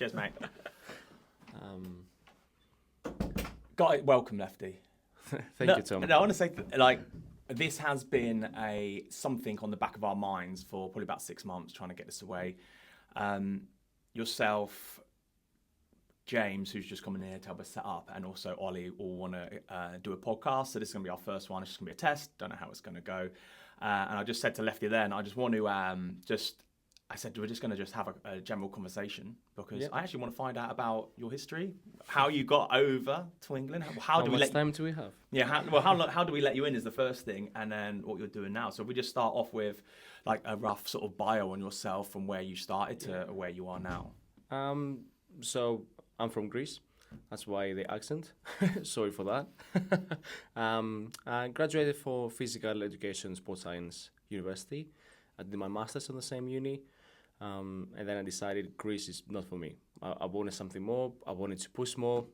Cheers, mate. Welcome, Lefty. Thank you, Tom. No, I want to say, this has been something on the back of our minds for probably about 6 months, trying to get this away. Yourself, James, who's just coming here to help us set up, and also Ollie all want to do a podcast. So this is going to be our first one. It's just going to be a test. Don't know how it's going to go. And I just said to Lefty then, I just want to I said, we're just going to just have a general conversation because I actually want to find out about your history, how you got over to England. How much time do we have? Yeah, how do we let you in is the first thing, and then what you're doing now. So we just start off with like a rough sort of bio on yourself from where you started to where you are now. So I'm from Greece. That's why the accent. Sorry for that. I graduated for physical education, sports science university. I did my master's on the same uni. And then I decided Greece is not for me. I wanted something more. I wanted to push more.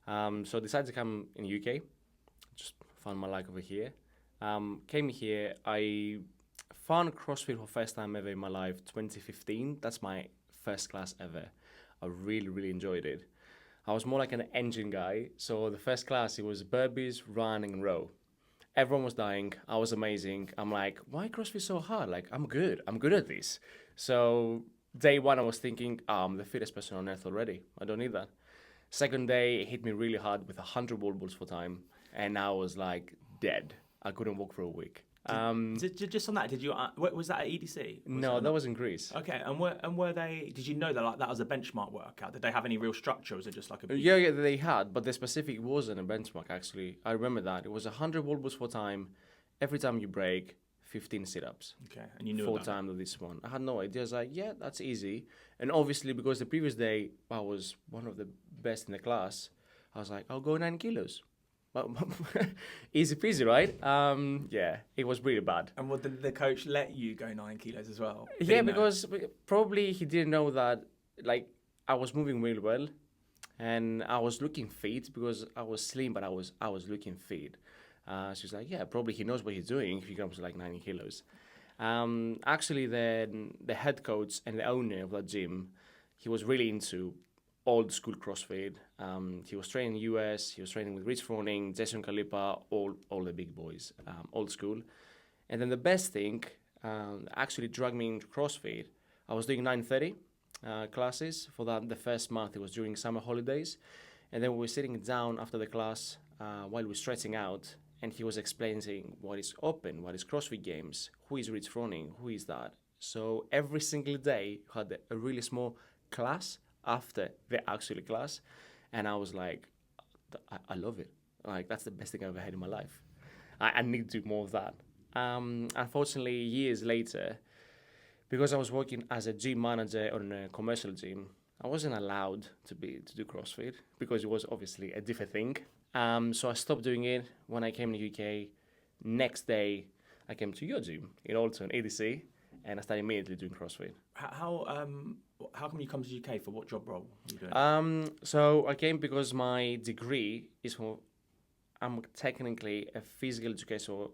So I decided to come in UK. Just found my life over here. Came here. I found CrossFit for the first time ever in my life, 2015. That's my first class ever. I really, really enjoyed it. I was more like an engine guy. So the first class, it was burpees, running, and row. Everyone was dying. I was amazing. I'm like, why CrossFit so hard? Like, I'm good at this. So day one, I was thinking, I'm the fittest person on earth already. I don't need that. Second day, it hit me really hard with 100 wall balls for time. And I was like dead. I couldn't walk for a week. Just on that, did you? Was that at EDC? No, that was in Greece. Okay, and were they? Did you know that like that was a benchmark workout? Did they have any real structure? Or was it just like a? Yeah, they had, but the specific wasn't a benchmark. Actually, I remember that it was 100 wall balls for time. Every time you break, 15 sit-ups. Okay, and you knew full time of this one. I had no idea. I was like, yeah, that's easy. And obviously, because the previous day I was one of the best in the class, I was like, I'll go 9 kilos. Easy peasy, right? Yeah, it was really bad. And did the coach let you go 9 kilos as well? Yeah, because probably he didn't know that, like, I was moving really well, and I was looking fit because I was slim, but I was looking fit. She's like, yeah, probably he knows what he's doing if he comes to like 90 kilos. Actually, the head coach and the owner of that gym, he was really into old school CrossFit. He was training in the US, he was training with Rich Froning, Jason Kalipa, all the big boys, old school. And then the best thing, actually dragged me into CrossFit. I was doing 9:30 classes for that. The first month, it was during summer holidays. And then we were sitting down after the class while we were stretching out, and he was explaining what is open, what is CrossFit Games, who is Rich Froning, who is that. So every single day, you had a really small class after the actual class, and I was like, I love it. Like, that's the best thing I've ever had in my life. I need to do more of that. Unfortunately, years later, because I was working as a gym manager on a commercial gym, I wasn't allowed to do CrossFit because it was obviously a different thing. So I stopped doing it when I came to UK. Next day, I came to your gym in Alton, EDC, and I started immediately doing CrossFit. How come you come to the UK? For what job role are you doing? So I came because my degree is for, I'm technically a physical education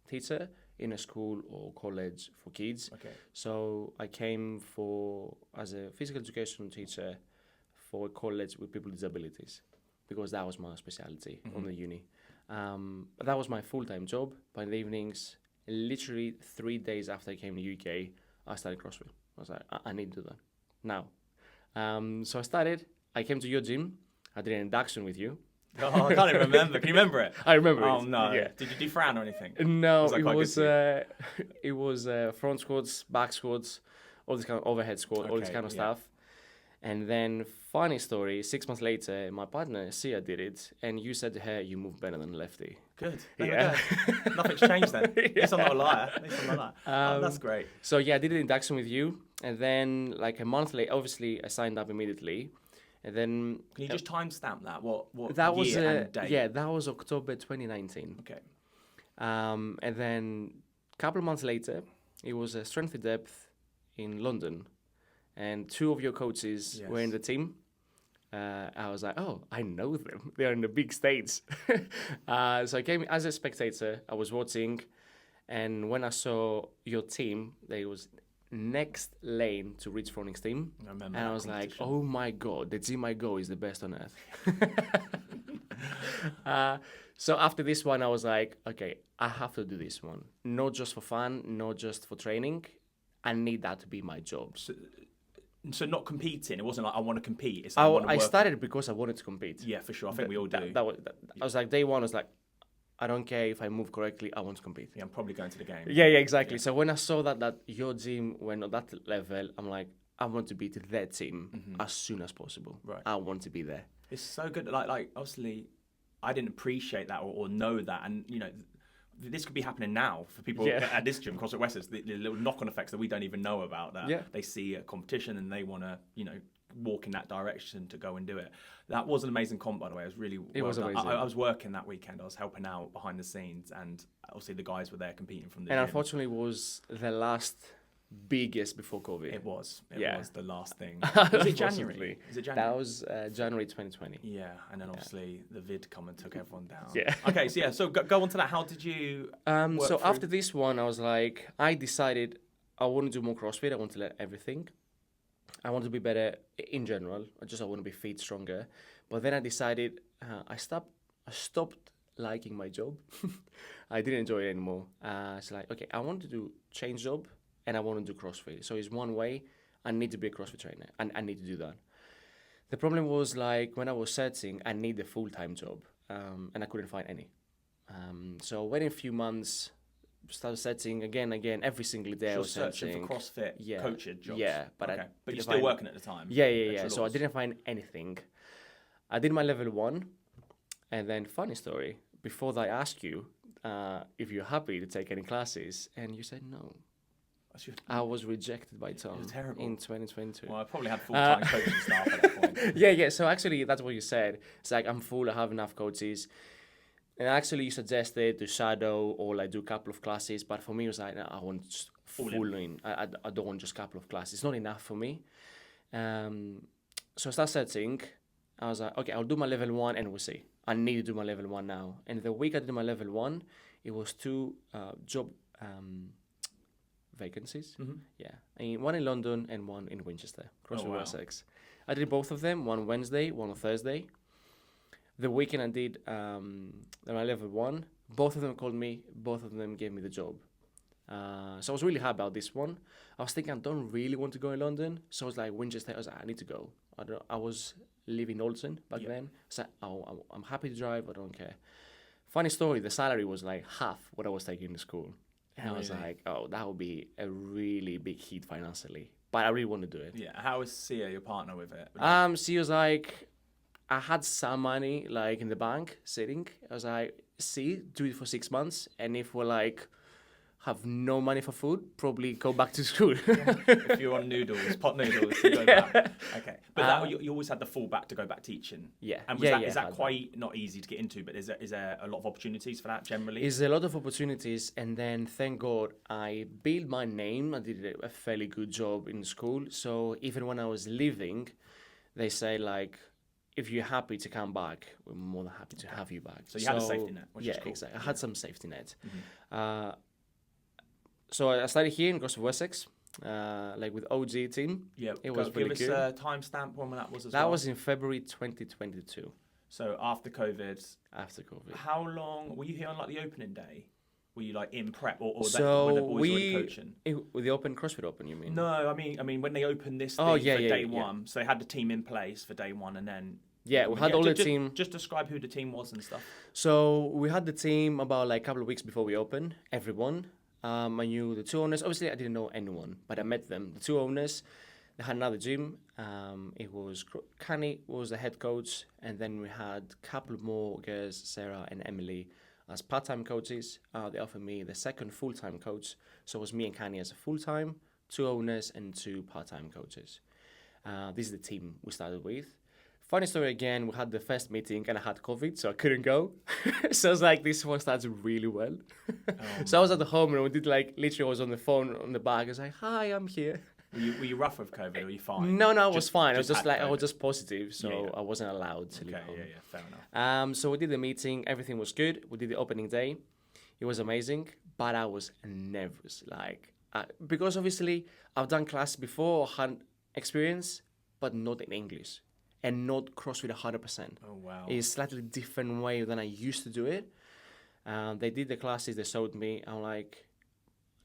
teacher in a school or college for kids. Okay. So I came as a physical education teacher for a college with people with disabilities because that was my specialty on the uni. But that was my full-time job. By the evenings, literally 3 days after I came to UK, I started CrossFit. I was like, I need to do that now. So I started. I came to your gym. I did an induction with you. Oh, I can't even remember. Can you remember it? I remember it. Oh, no. Yeah. Did you do Fran or anything? No, it was front squats, back squats, all this kind of overhead squat, all this kind of stuff. And then, funny story, 6 months later, my partner, Sia, did it, and you said to her, you move better than Lefty. Good. Yeah. Nothing's changed then. At least I'm not a liar. That's great. So, yeah, I did an induction with you, and then, like a month later, obviously, I signed up immediately. And then... Can you just timestamp that? What that was, year and date? Yeah, that was October 2019. Okay. And then, a couple of months later, it was a strength and depth in London. And 2 of your coaches were in the team. I was like, oh, I know them. They're in the big states. So I came as a spectator. I was watching. And when I saw your team, there was next lane to reach Froning's team. I remember And that I was like, competition. oh my God, the gym I go is the best on earth. So after this one, I was like, okay, I have to do this one. Not just for fun, not just for training. I need that to be my job. So not competing. It wasn't like I want to compete. It's like I want to I work. started because I wanted to compete. Yeah, for sure. I think we all do. I was like, day one, I was like, I don't care if I move correctly, I want to compete. Yeah, I'm probably going to the game. Yeah, exactly. Yeah. So when I saw that your gym went on that level, I'm like, I want to be to their team as soon as possible. Right. I want to be there. It's so good. Like obviously, I didn't appreciate that or know that, and this could be happening now for people at this gym, CrossFit Wessex. The little knock-on effects that we don't even know about. That they see a competition and they want to, walk in that direction to go and do it. That was an amazing comp, by the way. It was really it was done. amazing. I was working that weekend. I was helping out behind the scenes, and obviously the guys were there competing from the and gym. Unfortunately, it was the last biggest before COVID. It was. It was the last thing. Was it January? Is it January? That was January 2020. Yeah, and then obviously the vid come and took everyone down. Yeah. Okay, so go on to that. How did you? So after this one, I was like, I decided I want to do more CrossFit. I want to learn everything. I want to be better in general. I want to be fit, stronger. But then I decided I stopped liking my job. I didn't enjoy it anymore. It's like, okay, I want to change job and I want to do CrossFit. So it's one way. I need to be a CrossFit trainer and I need to do that. The problem was like when I was searching, I need a full-time job and I couldn't find any. So waiting a few months, started searching again, every single day. I was searching for CrossFit coaching jobs. Yeah, but okay. But you're still working at the time. Yeah. So I didn't find anything. I did my level 1, and then funny story. Before that, I asked you if you're happy to take any classes, and you said no. I was rejected by Tom in 2022. Well, I probably had full-time coaching staff at that point. Yeah. So actually, that's what you said. It's like I'm full. I have enough coaches. And actually, you suggested to shadow or like do a couple of classes, but for me, it was like, no, I want just full in. I don't want just a couple of classes. It's not enough for me. So I started searching. I was like, okay, I'll do my level 1 and we'll see. I need to do my level 1 now. And the week I did my level 1, it was 2 job vacancies. Mm-hmm. Yeah, one in London and one in Winchester, CrossFit Wessex. I did both of them, one Wednesday, one on Thursday. The weekend I did my level 1. Both of them called me. Both of them gave me the job. So I was really happy about this one. I was thinking I don't really want to go in London. So I was like, Winchester, I was like, I need to go. I was living in Alton back then. So I'm happy to drive. I don't care. Funny story, the salary was like half what I was taking to school. And I was like, oh, that would be a really big hit financially. But I really want to do it. Yeah. How was Sia, your partner, with it? She was like, I had some money like in the bank sitting. I was like, do it for 6 months. And if we're like, have no money for food, probably go back to school. If you're on pot noodles, you go back. Okay. But you always had the fallback to go back teaching. Yeah. And is that quite not easy to get into, but is there a lot of opportunities for that generally? There's a lot of opportunities. And then thank God I built my name. I did a fairly good job in school. So even when I was leaving, they say like, if you're happy to come back, we're more than happy to have you back. So you had a safety net, which is cool. Exactly. I had some safety net. Mm-hmm. So I started here in CrossFit Wessex, like with OG team. Yeah, it was really good. Give us a timestamp when that was as well. That was in February 2022. So after COVID. After COVID. How long were you here on like the opening day? Were you like in prep or so when the boys were already coaching? With the CrossFit Open, you mean? No, I mean when they opened this thing for day one. So they had the team in place for day one, and then we had all the team. Just describe who the team was and stuff. So we had the team about like a couple of weeks before we opened. Everyone. I knew the 2 owners. Obviously, I didn't know anyone, but I met them. The 2 owners. They had another gym. It was Kanye was the head coach, and then we had a couple more girls, Sarah and Emily, as part-time coaches. They offered me the second full-time coach. So it was me and Kanye as a full-time, 2 owners and 2 part-time coaches. This is the team we started with. Funny story again, we had the first meeting and I had COVID, so I couldn't go. So I was like, this one starts really well. So I was at the home and we did like, literally I was on the phone on the back. I was like, hi, I'm here. Were you rough with COVID or were you fine? No, I was fine. I was just like, COVID. I was just positive, so I wasn't allowed to leave home. Yeah, fair enough. So we did the meeting, everything was good. We did the opening day. It was amazing, but I was nervous. Like, because obviously I've done class before, had experience, but not in English and not CrossFit 100%. Oh, wow. It's a slightly different way than I used to do it. They did the classes, they showed me. I'm like,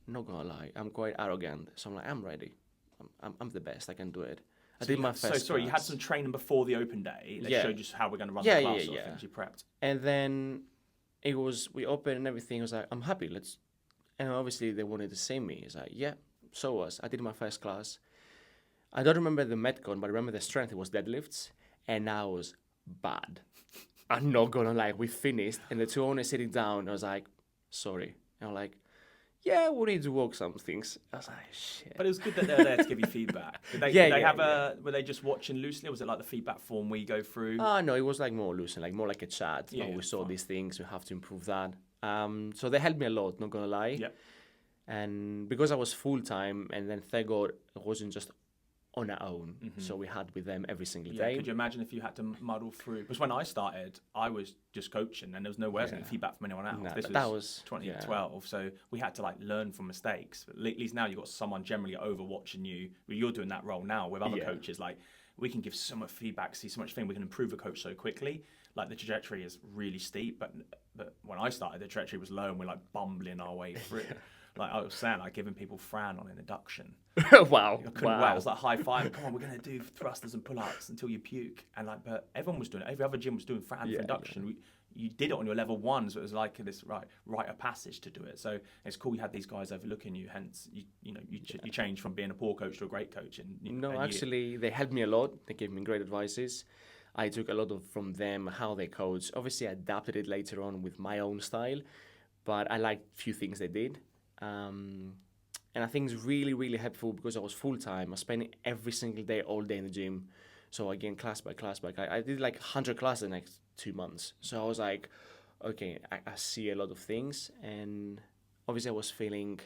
not gonna lie, I'm quite arrogant. So I'm like, I'm ready. I'm the best. I can do it. I did my first sorry, you had class. some training before the open day. They Yeah. showed you how we're going to run Yeah, the class yeah, sort of yeah. things. You prepped. And then we opened and everything. I was like, I'm happy. And obviously they wanted to see me. It's like, yeah, so was. I did my first class. I don't remember the Metcon, but I remember the strength. It was deadlifts. And I was bad. I'm not gonna lie. We finished and the two owners sitting down. I was like, sorry. And I'm like, yeah, we need to work some things. I was like, shit. But it was good that they were there to give you feedback. Did they were they just watching loosely, or was it like the feedback form we go through? No, it was like more loose and like more like a chat. Yeah, we saw fine. these things, we have to improve that. So they helped me a lot, not gonna lie. Yeah. And because I was full time, and then thank God it wasn't just on our own. So we had with them every single day. Could you imagine if you had to muddle through? Because when I started, I was just coaching, and there was no way I was getting feedback from anyone else. No, this that was was 2012, so we had to like learn from mistakes. But at least now you've got someone generally over watching you. Well, you're doing that role now with other coaches. Like we can give so much feedback, see so much thing. We can improve a coach so quickly. Like the trajectory is really steep, but when I started, the trajectory was low, and we're like bumbling our way through. Like I was saying, like giving people Fran on an induction. Wow. I couldn't wait. I was like high five. Come on, we're gonna do thrusters and pull-ups until you puke. And like, but everyone was doing it. Every other gym was doing Fran for induction. You did it on your level 1, so it was like this rite of passage to do it. So it's cool you had these guys overlooking you. Hence, you changed from being a poor coach to a great coach. Actually, they helped me a lot. They gave me great advices. I took a lot from them, how they coach. Obviously, I adapted it later on with my own style, but I liked a few things they did. And I think it's really, really helpful because I was full-time. I was spending every single day, all day in the gym. So again, class by class. I did like 100 classes the next 2 months. So I was like, okay, I see a lot of things. And obviously I was feeling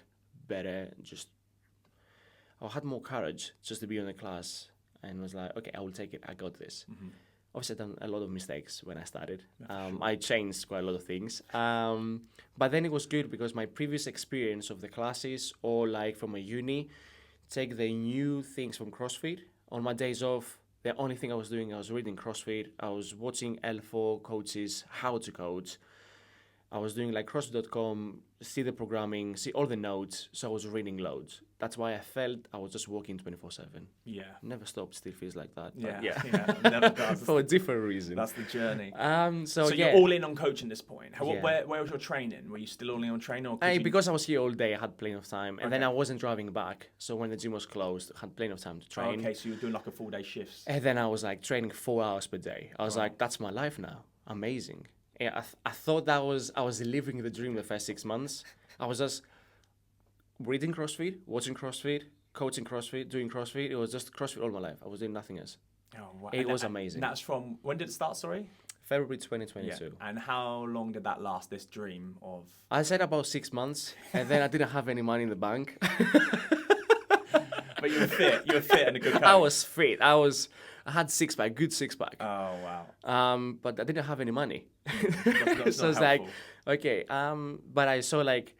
better. I had more courage just to be on the class. And was like, okay, I will take it. I got this. Obviously, I've done a lot of mistakes when I started. I changed quite a lot of things. But then it was good because my previous experience of the classes or like from a uni, take the new things from CrossFit. On my days off, the only thing I was doing, I was reading CrossFit. I was watching L4 coaches, how to coach. I was doing like CrossFit.com, see the programming, see all the notes. So I was reading loads. That's why I felt I was just working 24/7. Yeah. Never stopped, still feels like that. Yeah. Never does. For a different reason. That's the journey. So you're all in on coaching at this point. Where was your training? Were you still all in on training? Because I was here all day, I had plenty of time. And then I wasn't driving back. So when the gym was closed, I had plenty of time to train. Okay, so you were doing like a full day shifts. And then I was like training 4 hours per day. I was like, that's my life now. Amazing. Yeah, I thought I was living the dream the first 6 months. I was just reading CrossFit, watching CrossFit, coaching CrossFit, doing CrossFit. It was just CrossFit all my life. I was doing nothing else. Oh, wow. It was amazing. That's from, when did it start, sorry? February 2022. Yeah. And how long did that last, this dream of? I said about 6 months, and then I didn't have any money in the bank. But you were fit and a good coach. I was fit. I had good six pack. Oh, wow. But I didn't have any money. That's So it's like, okay. But I saw like,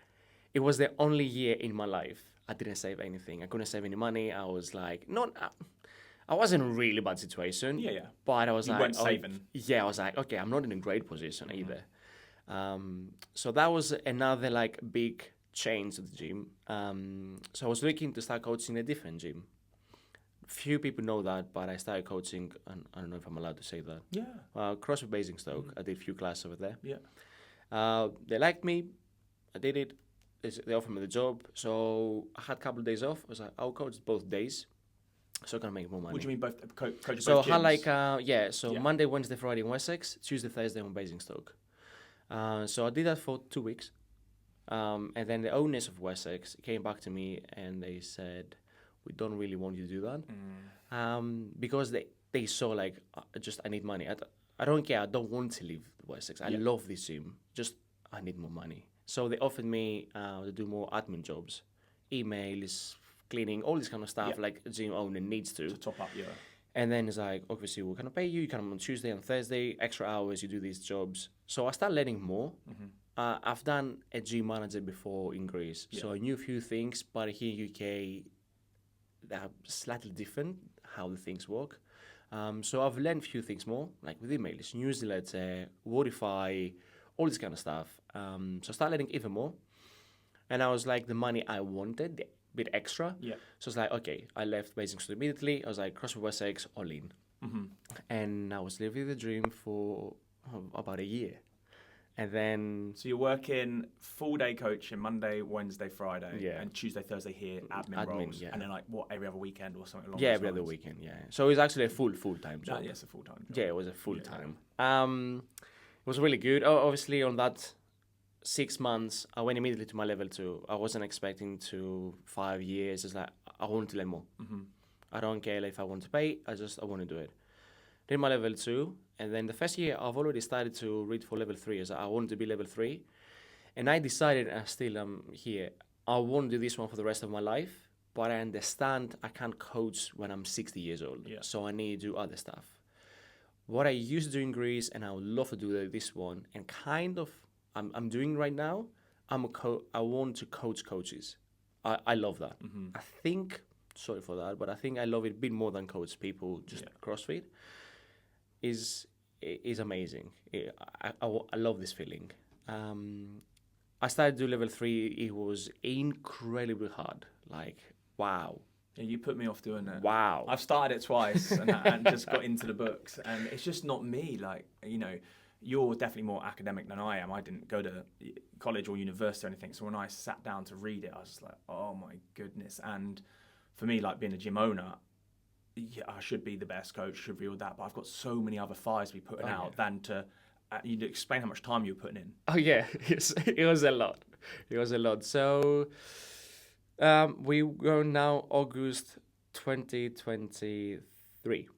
it was the only year in my life I didn't save anything. I couldn't save any money. I was like, I wasn't in a really bad situation. Yeah. But I was You like, weren't saving. Yeah, I was like, okay, I'm not in a great position either. So that was another like big change at the gym. So I was looking to start coaching a different gym. Few people know that, but I started coaching, and I don't know if I'm allowed to say that. Yeah. CrossFit Basingstoke. I did a few classes over there. Yeah. They liked me. I did it. They offered me the job. So I had a couple of days off. I was like, I'll coach both days. So I can make more money. What do you mean both coaches? So both I had gyms? like, Monday, Wednesday, Friday in Wessex, Tuesday, Thursday on Basingstoke. So I did that for 2 weeks. And then the owners of Wessex came back to me and they said, we don't really want you to do that. Because they saw like, I need money. I don't care. I don't want to leave Wessex. I love this gym. Just, I need more money. So they offered me to do more admin jobs, emails, cleaning, all this kind of stuff like a gym owner needs to. To top up, yeah. And then it's like, obviously, we're going to pay you. You come on Tuesday and Thursday, extra hours, you do these jobs. So I started learning more. I've done a gym manager before in Greece, so I knew a few things, but here in UK, they're slightly different how the things work. So I've learned a few things more, like with emails, newsletter, Wordify, all this kind of stuff. So I started learning even more. And I was like, the money I wanted, the bit extra. Yeah. So it's like, okay, I left Basic Studio immediately. I was like, CrossFit Wessex, all in. Mm-hmm. And I was living the dream for about a year. And then... So you're working full day coaching Monday, Wednesday, Friday, Yeah. and Tuesday, Thursday here, admin roles. yeah. And then like, what, every other weekend or something along Yeah, those every other lines? weekend, yeah. So it was actually a full-time job. Yes, a full-time job. Yeah, it was a full-time. It was really good. Obviously, on that 6 months, I went immediately to my level 2. I wasn't expecting to 5 years. It's like, I want to learn more. Mm-hmm. I don't care if I want to pay. I want to do it. Did my level 2. And then the first year, I've already started to read for level 3. As I wanted to be level 3. And I decided, and I still am here, I won't do this one for the rest of my life. But I understand I can't coach when I'm 60 years old. Yeah. So I need to do other stuff. What I used to do in Greece, and I would love to do this one, and kind of I'm doing right now, I want to coach coaches. I love that. Mm-hmm. I think, sorry for that, but I think I love it a bit more than coach people, just CrossFit. Is amazing. I love this feeling. I started to do level 3. It was incredibly hard. Like, wow. Yeah, you put me off doing it. Wow. I've started it twice and just got into the books. And it's just not me. Like, you know, you're definitely more academic than I am. I didn't go to college or university or anything. So when I sat down to read it, I was just like, oh my goodness. And for me, like being a gym owner, yeah, I should be the best coach, should be all that. But I've got so many other fires to be putting out than to... you'd explain how much time you were putting in. Oh, yeah. It was a lot. It was a lot. So we go now August 2023.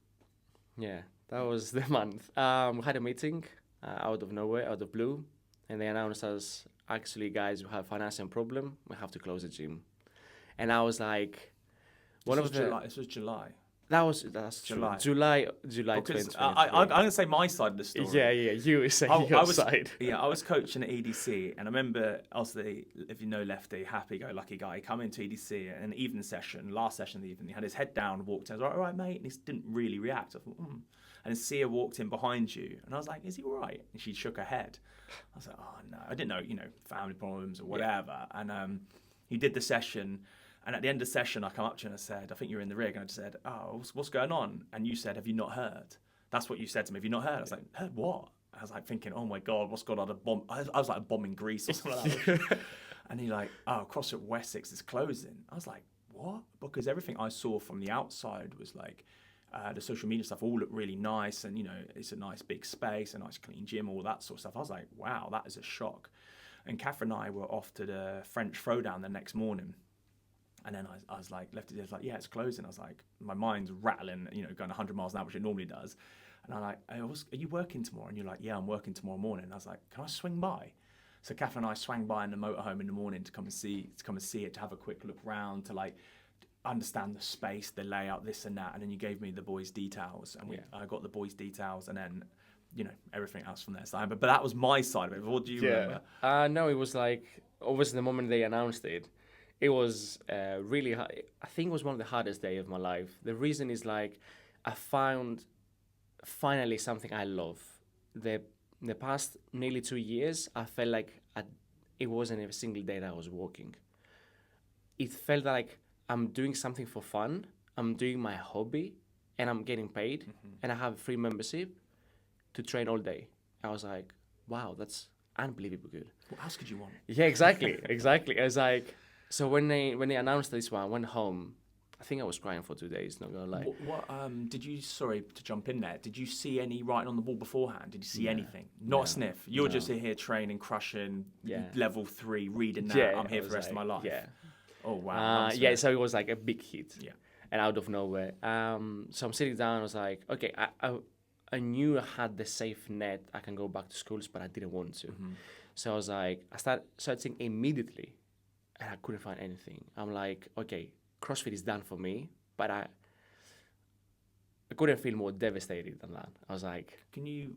Yeah, that was the month. We had a meeting out of nowhere, out of blue. And they announced us, actually, guys, we have a financial problem. We have to close the gym. And I was like... This was July. That's July. July Because 2023. I'm going to say my side of the story. Yeah, you say your side. Yeah, I was coaching at EDC, and I remember, obviously, if you know Lefty, happy-go-lucky guy, he come into EDC, an evening session, last session of the evening, he had his head down, walked in, I was like, all right, mate, and he didn't really react. I thought, And then Sia walked in behind you, and I was like, is he all right? And she shook her head. I was like, oh, no. I didn't know, family problems or whatever. Yeah. And he did the session. And at the end of the session, I come up to you and I said, I think you're in the rig. And I just said, oh, what's going on? And you said, have you not heard? That's what you said to me. Have you not heard? I was like, heard what? I was like thinking, oh my God, what's going on? I was like a bomb in Greece or something like that. And he's like, oh, CrossFit Wessex is closing. I was like, what? Because everything I saw from the outside was like, the social media stuff all looked really nice. And, it's a nice big space, a nice clean gym, all that sort of stuff. I was like, wow, that is a shock. And Catherine and I were off to the French Throwdown the next morning. And then I was like, Lefty was like, yeah, it's closing. I was like, my mind's rattling, going 100 miles an hour, which it normally does. And I'm like, are you working tomorrow? And you're like, yeah, I'm working tomorrow morning. And I was like, can I swing by? So Catherine and I swang by in the motorhome in the morning to come and see it, to have a quick look round, to like understand the space, the layout, this and that. And then you gave me the boys' details, and I got the boys' details, and then everything else from there. So, but that was my side of it. What do you remember? No, it was like obviously the moment they announced it. It was really hard. I think it was one of the hardest days of my life. The reason is like I found finally something I love. The past nearly 2 years, I felt like it wasn't a single day that I was working. It felt like I'm doing something for fun. I'm doing my hobby, and I'm getting paid, and I have a free membership to train all day. I was like, wow, that's unbelievably good. What else could you want? Yeah, exactly. I was like... So when they announced this one, I went home. I think I was crying for 2 days, not gonna lie. What did you, sorry to jump in there, did you see any writing on the wall beforehand? Did you see anything? Not a sniff. You're just here training, crushing, level 3, reading that. I'm here for the rest of my life. Yeah. Oh, wow. So it was like a big hit. Yeah. And out of nowhere. So I'm sitting down, I was like, okay, I knew I had the safe net. I can go back to schools, but I didn't want to. So I was like, I started searching immediately. And I couldn't find anything. I'm like, okay, CrossFit is done for me, but I couldn't feel more devastated than that. I was like, Can you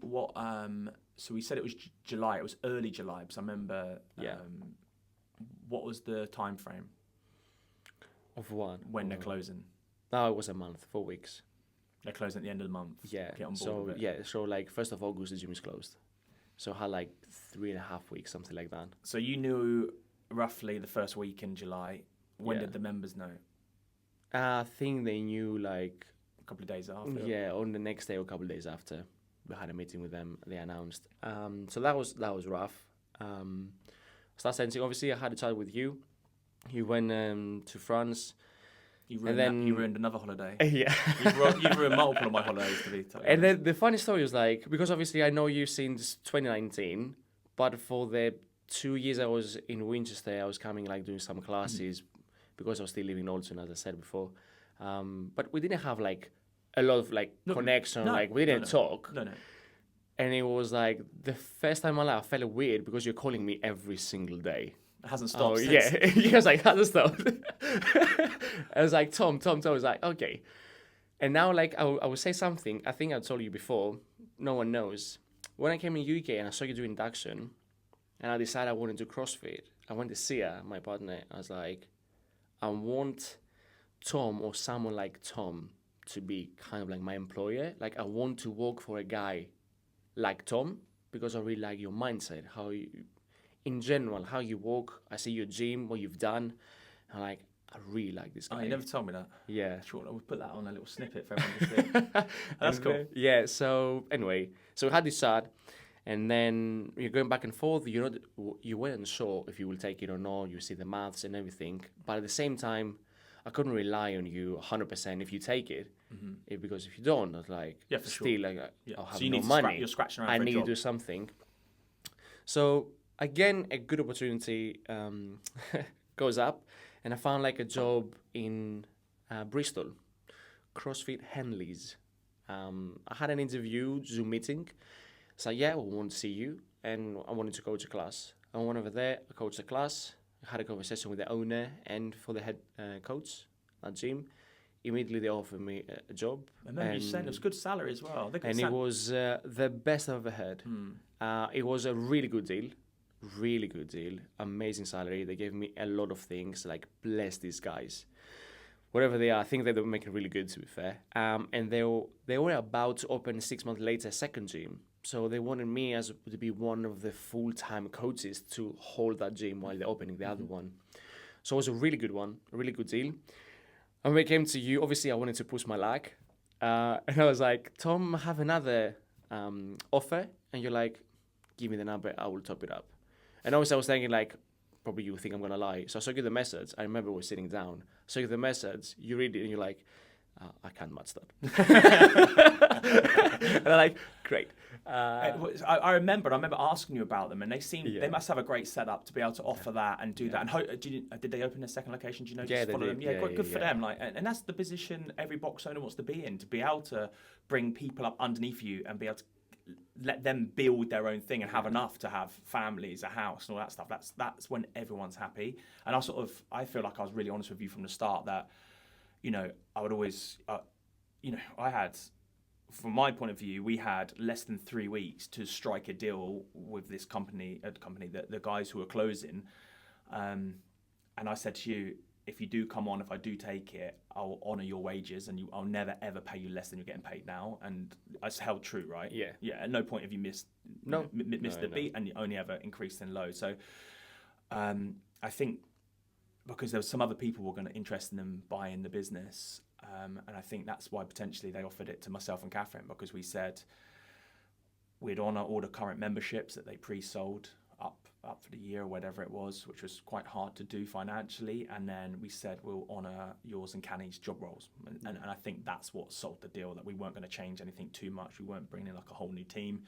so we said it was July. It was early July because I remember. Yeah. What was the time frame of what? when they're closing? No, it was a month, 4 weeks. They're closing at the end of the month. Yeah. Get on board So with it. yeah, so like 1st of August the gym is closed. So I had like 3.5 weeks, something like that. So you knew roughly the first week in July. When Yeah. did the members know? I think they knew like A couple of days after. yeah, on the next day or a couple of days after. We had a meeting with them. They announced. So that was rough. Start sensing. Obviously, I had a chat with you. You went to France. You ruined, you ruined another holiday. Yeah. You've ruined multiple of my holidays, to be totally And honest. then the funny story was like, because obviously I know you since 2019, but for the 2 years I was in Winchester, I was coming like doing some classes because I was still living in Alton, as I said before. But we didn't have like a lot of like connection, like we didn't talk. No. And it was like the first time in my life I felt weird because you're calling me every single day. It hasn't stopped since. Yeah. He was like, hasn't stopped. I was like, Tom. I was like, okay. And now, like, I would say something. I think I told you before. No one knows. When I came in UK and I saw you do induction, and I decided I wanted to do CrossFit, I went to see her, my partner. I was like, I want Tom or someone like Tom to be kind of like my employer. Like, I want to work for a guy like Tom because I really like your mindset, how you, in general, how you walk. I see your gym, what you've done. I'm like, I really like this guy. Oh, you never told me that. Yeah. Sure, we'll put that on a little snippet for everyone to see. That's cool. Yeah, so anyway, so we had this chat, and then you're going back and forth. You weren't sure if you will take it or not. You see the maths and everything. But at the same time, I couldn't rely on you 100% if you take it. Because if you don't, I was like, Yeah, for still, sure. like, Yeah. I'll have So you no need to money. you're scratching around I for a need job. to do something. So again, a good opportunity goes up, and I found like a job in Bristol, CrossFit Henleys. I had an interview, Zoom meeting. So yeah, we want to see you, and I wanted to coach a class. I went over there, I coached the class, I had a conversation with the owner and for the head coach at gym. Immediately they offered me a job. I remember you saying it was good salary as well. And it was the best I've ever had. It was a really good deal, amazing salary. They gave me a lot of things, like bless these guys. Whatever they are, I think they were making really good, to be fair. And they were about to open 6 months later a second gym. So they wanted me to be one of the full-time coaches to hold that gym while they're opening the other one. So it was a really good one, a really good deal. And when it came to you, obviously I wanted to push my luck. And I was like, Tom, I have another offer. And you're like, give me the number, I will top it up. And obviously I was thinking like, probably you think I'm going to lie. So I saw you the message. I remember we were sitting down. I saw you the message. You read it and you're like, I can't match that. And I'm like, great. I remember asking you about them, and they must have a great setup to be able to offer that and do that. And did they open a second location? Do you know? Yeah, just they follow did. them? Yeah, good for yeah. them. Like, and that's the position every box owner wants to be in, to be able to bring people up underneath you and be able to let them build their own thing and have enough to have families, a house, and all that stuff. That's when everyone's happy. And I feel like I was really honest with you from the start that, I would always, I had, from my point of view, we had less than 3 weeks to strike a deal with this company, the guys who were closing. And I said to you, if you do come on, if I do take it, I'll honour your wages and I'll never ever pay you less than you're getting paid now. And it's held true, right? Yeah. Yeah. At no point have you missed the beat, and you only ever increased in low. So I think because there was some other people who were going to interest in them buying the business, and I think that's why potentially they offered it to myself and Catherine, because we said we'd honour all the current memberships that they pre-sold up for the year or whatever it was, which was quite hard to do financially, and then we said we'll honour yours and Canny's job roles, and I think that's what sold the deal, that we weren't going to change anything too much. We weren't bringing in like a whole new team.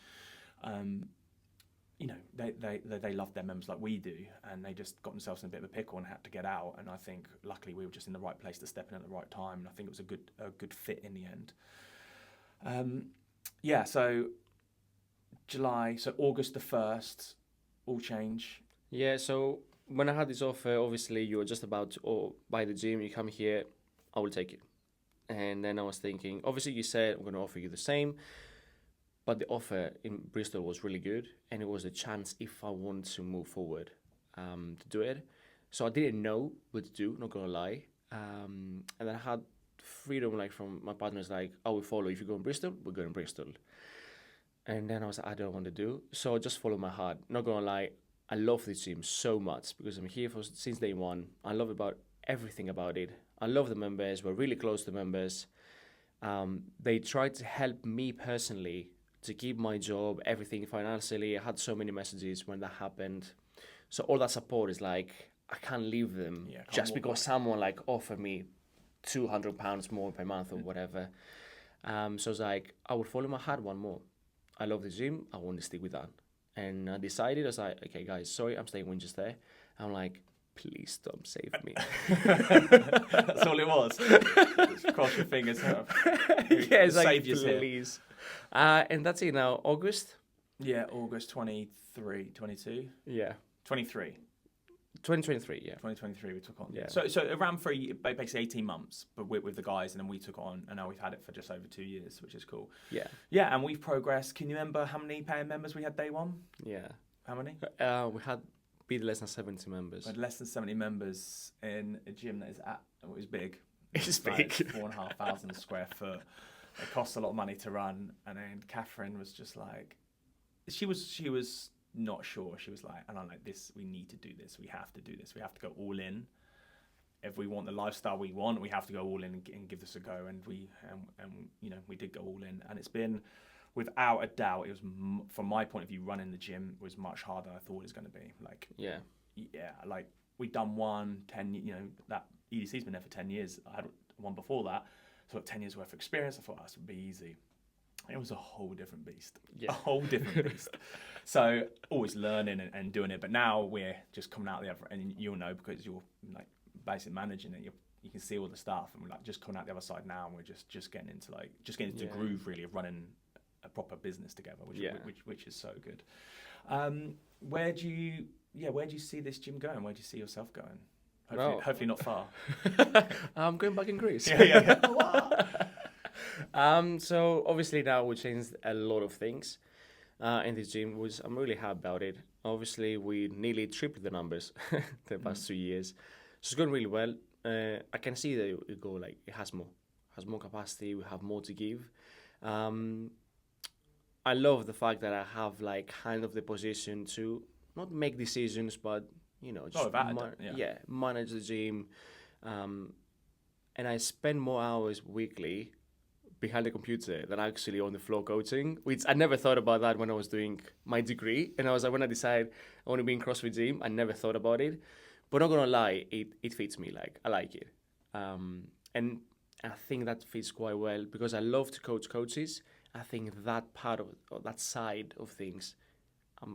They loved their members like we do, and they just got themselves in a bit of a pickle and had to get out. And I think luckily we were just in the right place to step in at the right time, and I think it was a good fit in the end. So July, so August the 1st, all change. Yeah, so when I had this offer, obviously you were just about to buy the gym, you come here, I will take it. And then I was thinking, obviously you said I'm going to offer you the same, but the offer in Bristol was really good, and it was a chance if I want to move forward to do it. So I didn't know what to do, not gonna lie. And then I had freedom, like from my partners, like, I will follow. If you go in Bristol, we're going to Bristol. And then I was like, I don't want to do. So I just follow my heart. Not gonna lie, I love this gym so much because I'm here since day one. I love about everything about it. I love the members. We're really close to members. They tried to help me personally to keep my job, everything financially. I had so many messages when that happened. So all that support is like, I can't leave them just because someone like offered me £200 more per month or whatever. So it's like, I would follow my heart one more. I love the gym. I want to stick with that. And I decided, I was like, okay, guys, sorry, I'm staying Winchester. I'm like, please don't save me. That's all it was. Just cross your fingers. Yeah, it's like, please. And that's it now. August? Yeah, August 23, 22? Yeah. 23. 2023, yeah. 2023 we took on. Yeah. So it ran for basically 18 months, but with the guys, and then we took on, and now we've had it for just over 2 years, which is cool. Yeah. Yeah, and we've progressed. Can you remember how many paying members we had day one? Yeah. How many? We had bit less than 70 members. We had less than 70 members in a gym that is it was big. It's big. Like 4,500 square foot. It costs a lot of money to run, and then Catherine was just like, she was not sure. She was like, and I'm like, this, we need to do this. We have to do this. We have to go all in. If we want the lifestyle we want, we have to go all in and give this a go. And we did go all in. And it's been, without a doubt, it was, from my point of view, running the gym was much harder than I thought it was going to be. Like, yeah, like we'd done 10, that EDC's been there for 10 years. I had one before that. So 10 years worth of experience. I thought this would be easy. It was a whole different beast. Yeah. A whole different beast. So always learning and doing it. But now we're just coming out the other, and you'll know because you're like basically managing it. You can see all the stuff, and we're like just coming out the other side now, and we're just getting into the groove really of running a proper business together, which is so good. Where do you see this gym going? Where do you see yourself going? Hopefully not far. I'm going back in Greece. Yeah. Wow. So obviously now we changed a lot of things in this gym, which I'm really happy about it. Obviously we nearly tripled the numbers the past 2 years. So it's going really well. I can see that it has more capacity. We have more to give. I love the fact that I have like kind of the position to not make decisions, but just manage the gym. And I spend more hours weekly behind the computer than actually on the floor coaching, which I never thought about that when I was doing my degree. And I was like, when I decided I want to be in CrossFit gym, I never thought about it. But not gonna lie, it fits me. Like, I like it. And I think that fits quite well because I love to coach coaches. I think that part of that side of things,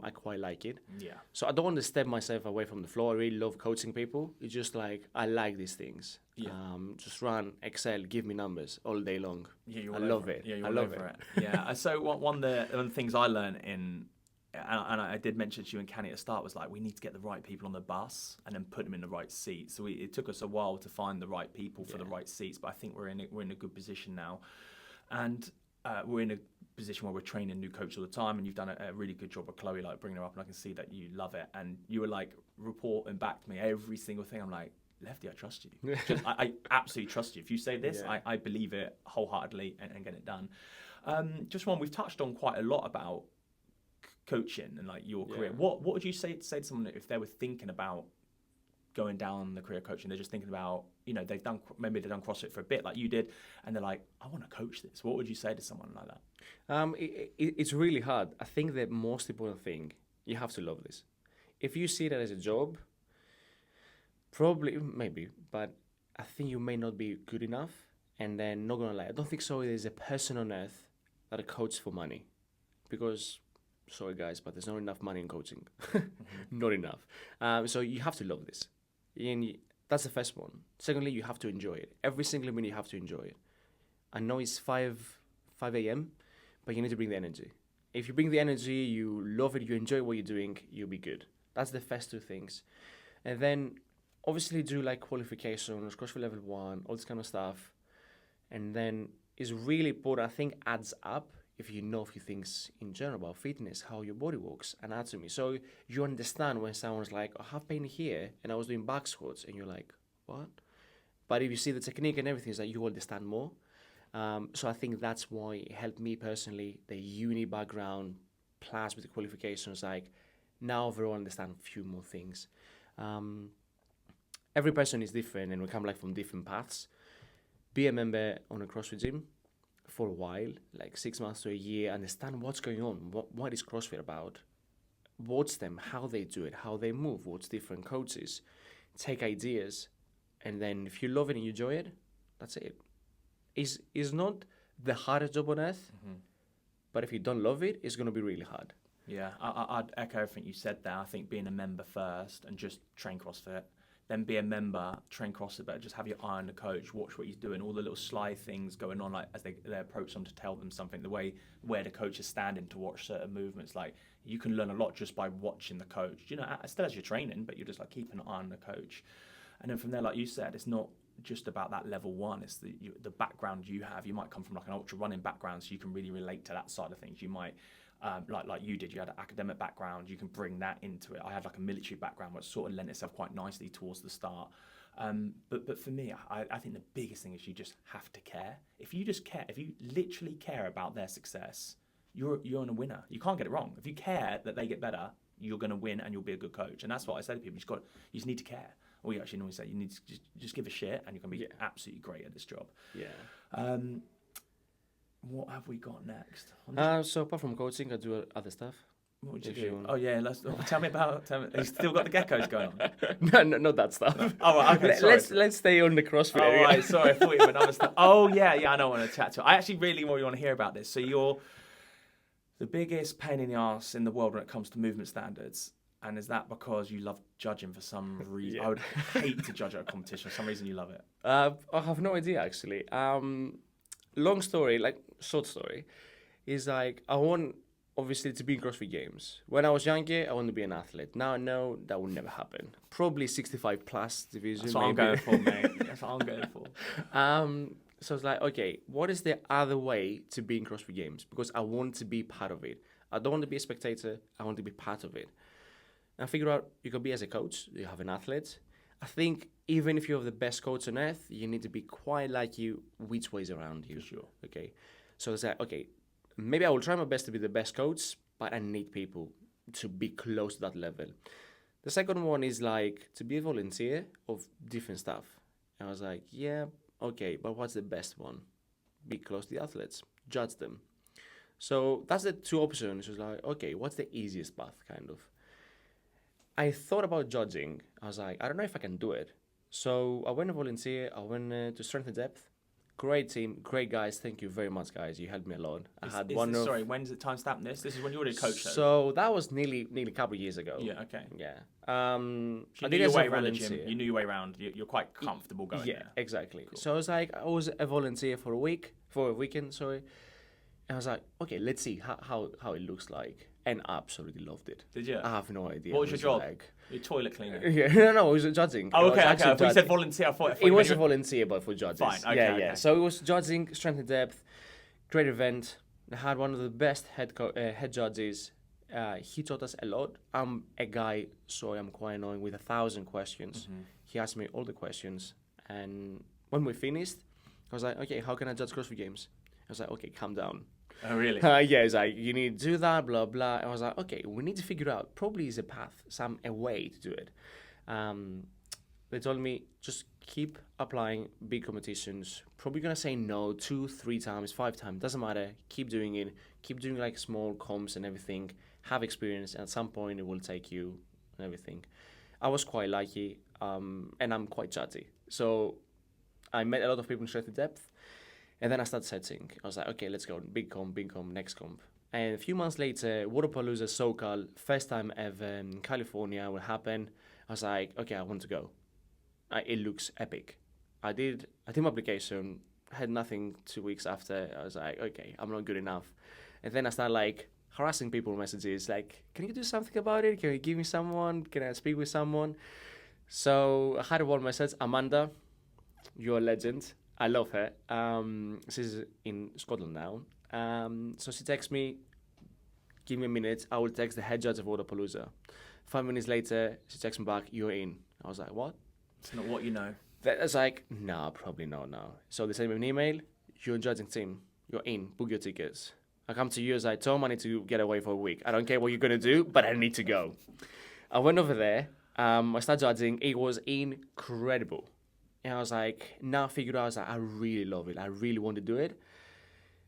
I quite like it. Yeah. So I don't want to step myself away from the floor. I really love coaching people. It's just like, I like these things. Yeah. Just run, excel, give me numbers all day long. Yeah, I love it. Yeah, I love it. Yeah. So one of the things I learned and I did mention to you and Canny at the start was like, we need to get the right people on the bus and then put them in the right seats. So it took us a while to find the right people for the right seats, but I think we're in a good position now. And we're in a position where we're training new coaches all the time, and you've done a really good job with Chloe, like bringing her up, and I can see that you love it. And you were like reporting back to me every single thing. I'm like, Lefty, I trust you. I absolutely trust you. If you say this, I believe it wholeheartedly and get it done. Just one, we've touched on quite a lot about coaching and like your career. What would you say to someone if they were thinking about going down the career coaching? They're just thinking about, they've done CrossFit for a bit like you did, and they're like, I want to coach this. What would you say to someone like that? It's really hard. I think the most important thing, you have to love this. If you see that as a job, probably, maybe, but I think you may not be good enough. And then, not gonna lie, I don't think so there's a person on earth that a coach for money, because sorry guys, but there's not enough money in coaching. Not enough. So you have to love this. And that's the first one. Secondly, you have to enjoy it. Every single minute you have to enjoy it. I know it's 5 a.m., but you need to bring the energy. If you bring the energy, you love it, you enjoy what you're doing, you'll be good. That's the first two things. And then obviously do like qualifications, CrossFit level 1, all this kind of stuff. And then it's really important, I think, adds up if you know a few things in general about fitness, how your body works, anatomy. So you understand when someone's like, I have pain here and I was doing back squats, and you're like, what? But if you see the technique and everything, it's like you understand more. So I think that's why it helped me personally, the uni background plus with the qualifications, like now overall understand a few more things. Every person is different and we come like from different paths. Be a member on a CrossFit gym for a while, like 6 months to a year, understand what's going on, what is CrossFit about, what's them, how they do it, how they move, what's different coaches, take ideas, and then if you love it and you enjoy it, that's it. It's not the hardest job on earth, but if you don't love it, it's going to be really hard. Yeah, I'd echo everything you said there. I think being a member first and just train CrossFit, then be a member, train CrossFit, but just have your eye on the coach, watch what he's doing, all the little sly things going on, like as they approach them to tell them something, the way where the coach is standing to watch certain movements. Like you can learn a lot just by watching the coach, you know, still as you're training, but you're just like keeping an eye on the coach. And then from there, like you said, it's not just about that level one, it's the background you have. You might come from like an ultra running background, so you can really relate to that side of things. You might like you did, you had an academic background, you can bring that into it. I had like a military background, which sort of lent itself quite nicely towards the start. But for me, I think the biggest thing is you just have to care. If you just care, if you literally care about their success, you're a winner. You can't get it wrong. If you care that they get better, you're going to win and you'll be a good coach. And that's what I say to people. You just need to care. Or you actually normally say you need to just give a shit and you're going to be absolutely great at this job. Yeah. What have we got next? So apart from coaching, I do other stuff. What would you do? Oh yeah, tell me. You still got the geckos going on? No, not that stuff. Oh, okay. Sorry. Let's stay on the CrossFit. Oh, right. Sorry, I thought you meant other stuff. Oh yeah. I don't want to chat to. I actually really want to hear about this. So you're the biggest pain in the arse in the world when it comes to movement standards. And is that because you love judging for some reason? Yeah. I would hate to judge at a competition. For some reason you love it. I have no idea, actually. Long story, like short story, is like I want, obviously, to be in CrossFit Games. When I was younger, I wanted to be an athlete. Now I know that will never happen. Probably 65 plus division. That's what I'm going for, mate. That's what I'm going for. So it's like, okay, what is the other way to be in CrossFit Games? Because I want to be part of it. I don't want to be a spectator. I want to be part of it. And figure out you can be as a coach, you have an athlete. I think even if you have the best coach on earth, you need to be quite like you, which ways around you. For sure. Okay. So it's like, okay, maybe I will try my best to be the best coach, but I need people to be close to that level. The second one is like to be a volunteer of different stuff. And I was like, yeah, okay, but what's the best one? Be close to the athletes, judge them. So that's the two options. It was like, okay, what's the easiest path, kind of? I thought about judging. I was like, I don't know if I can do it. So I went to volunteer. I went to Strength and Depth. Great team, great guys. Thank you very much, guys. You helped me a lot. Sorry, when's the time stamp this? This is when you were a coach, though. So that was nearly a couple of years ago. Yeah, okay. Yeah. So you knew your way around the gym. You knew your way around. You're quite comfortable going there. Yeah, exactly. Cool. So I was like, I was a volunteer for a weekend, sorry. And I was like, okay, let's see how it looks like. And I absolutely loved it. Did you? I have no idea. What was your job? Your toilet cleaner? Yeah, no, it was judging. Oh, okay. I thought you said volunteer. I thought it was a volunteer, but for judges. Fine, okay. Yeah. So it was judging, Strength and Depth, great event. I had one of the best head judges. He taught us a lot. I'm a guy, so I'm quite annoying with 1,000 questions. Mm-hmm. He asked me all the questions. And when we finished, I was like, okay, how can I judge CrossFit Games? I was like, okay, calm down. Oh, really? Yeah, it's like, you need to do that, blah, blah. And I was like, okay, we need to figure out, probably is a path, a way to do it. They told me, just keep applying big competitions. Probably going to say no 2, 3 times, 5 times, doesn't matter. Keep doing it. Keep doing like small comps and everything. Have experience. And at some point, it will take you and everything. I was quite lucky, and I'm quite chatty. So I met a lot of people in Strength and Depth. And then I started setting. I was like, okay, let's go. Big comp, next comp. And a few months later, Waterpalooza SoCal, first time ever in California will happen. I was like, okay, I want to go. It looks epic. I did my application, had nothing 2 weeks after. I was like, okay, I'm not good enough. And then I started like harassing people with messages like, can you do something about it? Can you give me someone? Can I speak with someone? So I had one message, Amanda, you're a legend. I love her. She's in Scotland now. So she texts me, give me a minute, I will text the head judge of Wodapalooza. 5 minutes later, she texts me back, you're in. I was like, what? It's not what you know. That's like, no, probably not now. So they send me an email, you're judging team, you're in, book your tickets. I come to you as like, Tom, I need to get away for a week. I don't care what you're going to do, but I need to go. I went over there, I started judging, it was incredible. And I was like, now I figured out, I was like, I really love it. I really want to do it.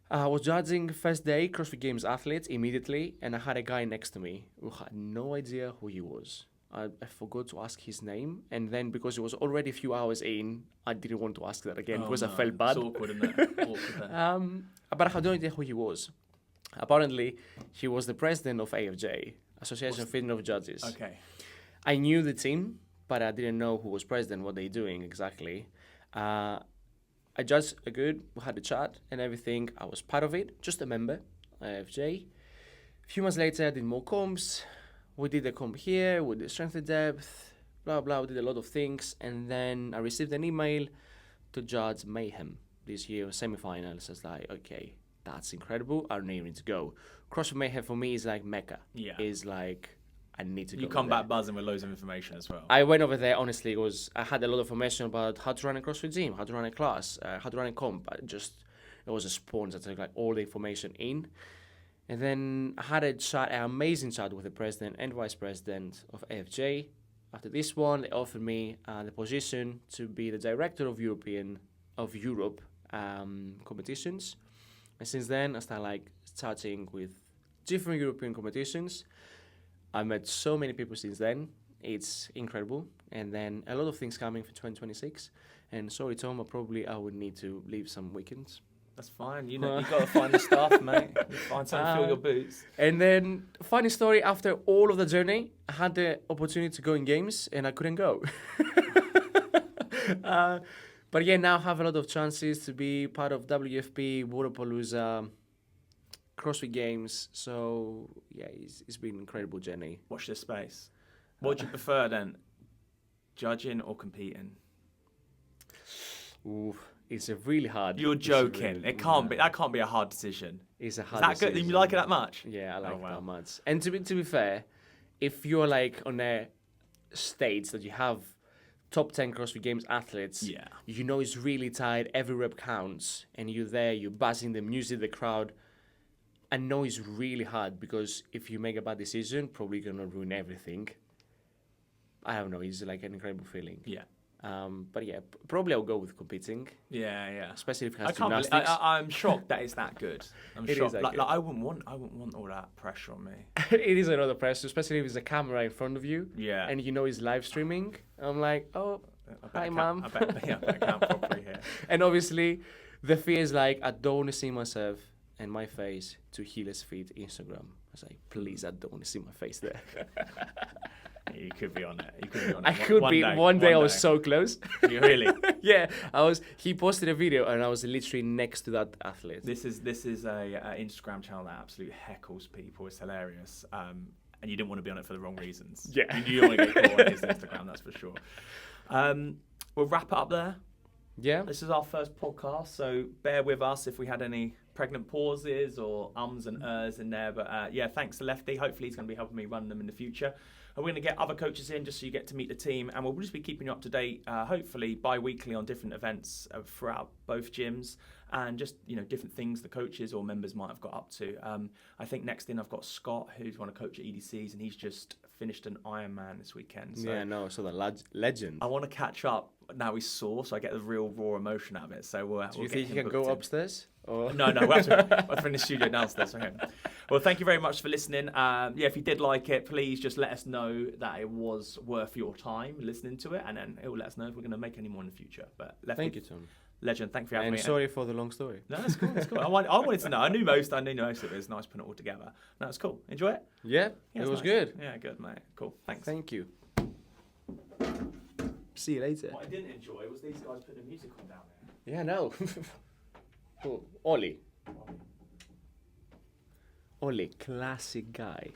I was judging first day CrossFit Games athletes immediately, and I had a guy next to me who had no idea who he was. I forgot to ask his name, and then because it was already a few hours in, I didn't want to ask that again because I felt bad. It's awkward, isn't it? Awkward there. But I had no idea who he was. Apparently, he was the president of AFJ, Association of Fitness of Judges. Okay. I knew the team, but I didn't know who was president, what they're doing exactly. I judged a good, we had a chat and everything. I was part of it, just a member, AFJ. A few months later, I did more comps. We did a comp here, we did strength and depth, blah, blah. We did a lot of things. And then I received an email to judge Mayhem this year, semi-finals. I was like, okay, that's incredible. I need to go. CrossFit Mayhem for me is like Mecca. Yeah. Is like, I need to go. You come back buzzing with loads of information as well. I went over there, honestly, I had a lot of information about how to run a CrossFit gym, how to run a class, how to run a comp. It was a sponge that took like all the information in. And then I had an amazing chat with the president and vice president of AFJ. After this one, they offered me the position to be the director of Europe competitions. And since then, I started like starting with different European competitions. I met so many people since then. It's incredible. And then a lot of things coming for 2026. And sorry, Tom, I would need to leave some weekends. That's fine. You know, you got to find the stuff, mate. You find something to fill your boots. And then, funny story, after all of the journey, I had the opportunity to go in games and I couldn't go. But yeah, now I have a lot of chances to be part of WFP, Wodapalooza, CrossFit Games. So yeah, it's been an incredible journey. Watch this space. What do you prefer then? Judging or competing? Ooh, it's a really hard. You're joking. It can't be. That can't be a hard decision. It's a hard. Is that decision. good? You like it that much? Yeah, I like it that much. And to be fair, if you're like on a stage that you have top 10 CrossFit Games athletes, yeah, you know it's really tight. Every rep counts, and you're there. You're buzzing the music, the crowd. I know it's really hard because if you make a bad decision, probably gonna ruin everything. I don't know. It's like an incredible feeling. Yeah. But yeah, probably I'll go with competing. Yeah, yeah. Especially if it has I can't gymnastics. I'm shocked that it's that good. I'm It shocked. is that Like good. I wouldn't want all that pressure on me. It is another pressure, especially if there's a camera in front of you. Yeah. And you know it's live streaming. I'm like, oh, hi, mum. I better count properly here. And obviously, the fear is like, I don't want to see myself and my face to Healer's Feet Instagram. I was like, please, I don't want to see my face there. You could be on it. You could be on it. I could be. One day I was so close. You really? Yeah, I was. He posted a video, and I was literally next to that athlete. This is a Instagram channel that absolutely heckles people. It's hilarious. And you didn't want to be on it for the wrong reasons. Yeah. You don't want to get caught on his Instagram, that's for sure. We'll wrap it up there. Yeah. This is our first podcast, so bear with us if we had any pregnant pauses or ums and ers in there. But yeah, thanks to Lefty. Hopefully he's going to be helping me run them in the future. And we're going to get other coaches in just so you get to meet the team. And we'll just be keeping you up to date, hopefully bi-weekly on different events throughout both gyms. And just, different things the coaches or members might have got up to. I think next in I've got Scott, who's one of coach at EDCs, and he's just finished an Ironman this weekend. So yeah, no, so the legend. I want to catch up now he's sore, so I get the real raw emotion out of it. So we'll Do you think you can go upstairs? Or? No, we'll have to in the studio downstairs for him. Well, thank you very much for listening. Yeah, if you did like it, please just let us know that it was worth your time listening to it, and then it will let us know if we're going to make any more in the future. But thank you, Tom. Legend, thank you for having me. And sorry for the long story. No, that's cool. That's cool. I wanted to know. I knew most of it. It's nice putting it all together. No, it's cool. Enjoy it? Yeah, it was nice. Good. Yeah, good, mate. Cool. Thanks. Thank you. See you later. What I didn't enjoy was these guys putting the music on down there. Yeah, no. Cool. Ollie, classic guy.